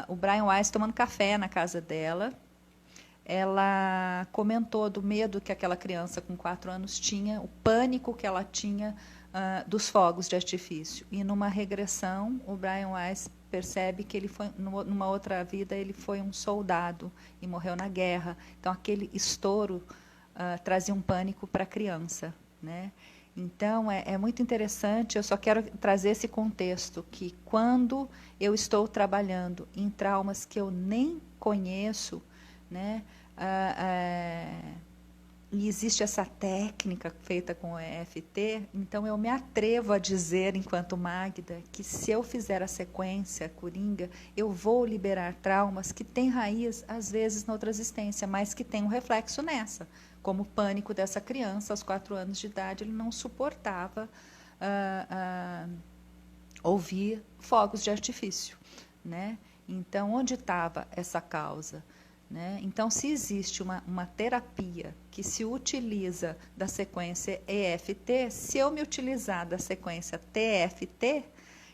o Brian Weiss tomando café na casa dela. Ela comentou do medo que aquela criança com 4 anos tinha, o pânico que ela tinha dos fogos de artifício. E numa regressão, o Brian Weiss percebe que ele foi, numa outra vida, ele foi um soldado e morreu na guerra. Então, aquele estouro trazia um pânico para a criança, né? Então, é muito interessante, eu só quero trazer esse contexto, que quando eu estou trabalhando em traumas que eu nem conheço, né, e existe essa técnica feita com o EFT, então eu me atrevo a dizer, enquanto Magda, que se eu fizer a sequência coringa, eu vou liberar traumas que têm raiz, às vezes, na outra existência, mas que têm um reflexo nessa, como o pânico dessa criança, aos 4 anos de idade, ele não suportava ouvir fogos de artifício, né? Então, onde estava essa causa? Né? Então, se existe uma terapia que se utiliza da sequência EFT, se eu me utilizar da sequência TFT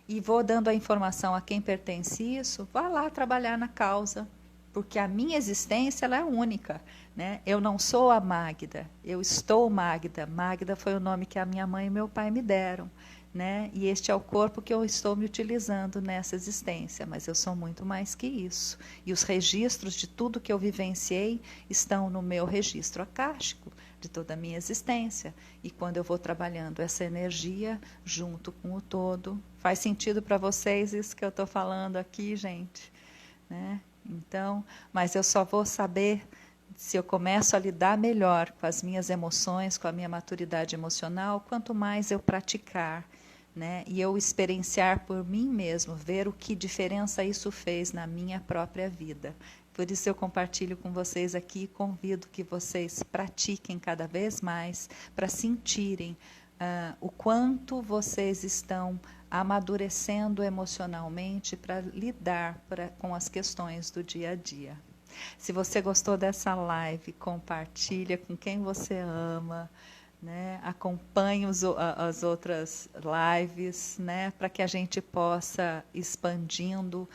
e vou dando a informação a quem pertence isso, vá lá trabalhar na causa, porque a minha existência ela é única. Né? Eu não sou a Magda, eu estou Magda. Magda foi o nome que a minha mãe e meu pai me deram. Né? E este é o corpo que eu estou me utilizando nessa existência, mas eu sou muito mais que isso. E os registros de tudo que eu vivenciei estão no meu registro acástico, de toda a minha existência. E quando eu vou trabalhando essa energia junto com o todo, faz sentido para vocês isso que eu estou falando aqui, gente? Né? Então, mas eu só vou saber se eu começo a lidar melhor com as minhas emoções, com a minha maturidade emocional, quanto mais eu praticar, né? E eu experienciar por mim mesmo, ver o que diferença isso fez na minha própria vida. Por isso eu compartilho com vocês aqui e convido que vocês pratiquem cada vez mais para sentirem o quanto vocês estão amadurecendo emocionalmente para lidar com as questões do dia a dia. Se você gostou dessa live, compartilha com quem você ama, né? Acompanhe as outras lives, né? Para que a gente possa expandindo,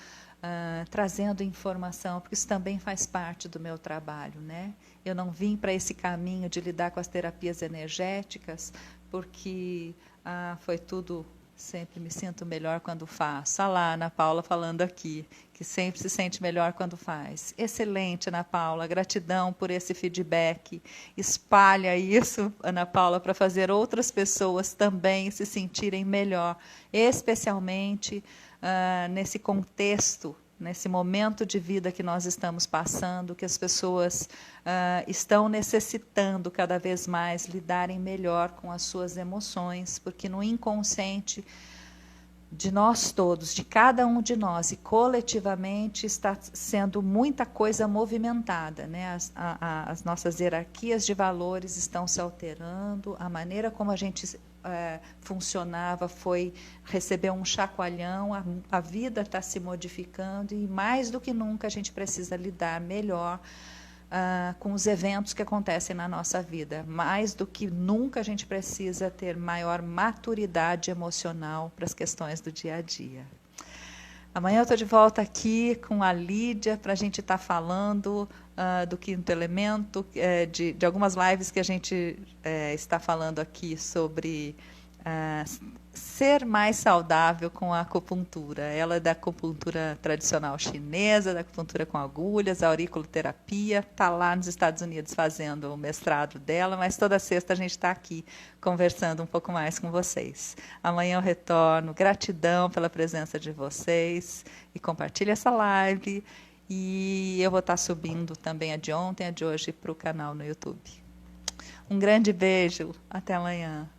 trazendo informação, porque isso também faz parte do meu trabalho. Né? Eu não vim para esse caminho de lidar com as terapias energéticas, porque foi tudo... Sempre me sinto melhor quando faço. Olha lá, Ana Paula falando aqui, que sempre se sente melhor quando faz. Excelente, Ana Paula. Gratidão por esse feedback. Espalha isso, Ana Paula, para fazer outras pessoas também se sentirem melhor, especialmente nesse contexto, nesse momento de vida que nós estamos passando, que as pessoas estão necessitando cada vez mais lidarem melhor com as suas emoções, porque no inconsciente de nós todos, de cada um de nós, e coletivamente está sendo muita coisa movimentada, né? As nossas hierarquias de valores estão se alterando, a maneira como a gente funcionava recebeu um chacoalhão, a vida está se modificando, e mais do que nunca a gente precisa lidar melhor com os eventos que acontecem na nossa vida. Mais do que nunca a gente precisa ter maior maturidade emocional para as questões do dia a dia. Amanhã eu estou de volta aqui com a Lídia para a gente estar falando do quinto elemento, de algumas lives que a gente está falando aqui sobre ser mais saudável com a acupuntura. Ela é da acupuntura tradicional chinesa, da acupuntura com agulhas, a auriculoterapia, está lá nos Estados Unidos fazendo o mestrado dela, mas toda sexta a gente está aqui conversando um pouco mais com vocês. Amanhã eu retorno. Gratidão pela presença de vocês e compartilhe essa live. E eu vou estar subindo também a de ontem, a de hoje, para o canal no YouTube. Um grande beijo. Até amanhã.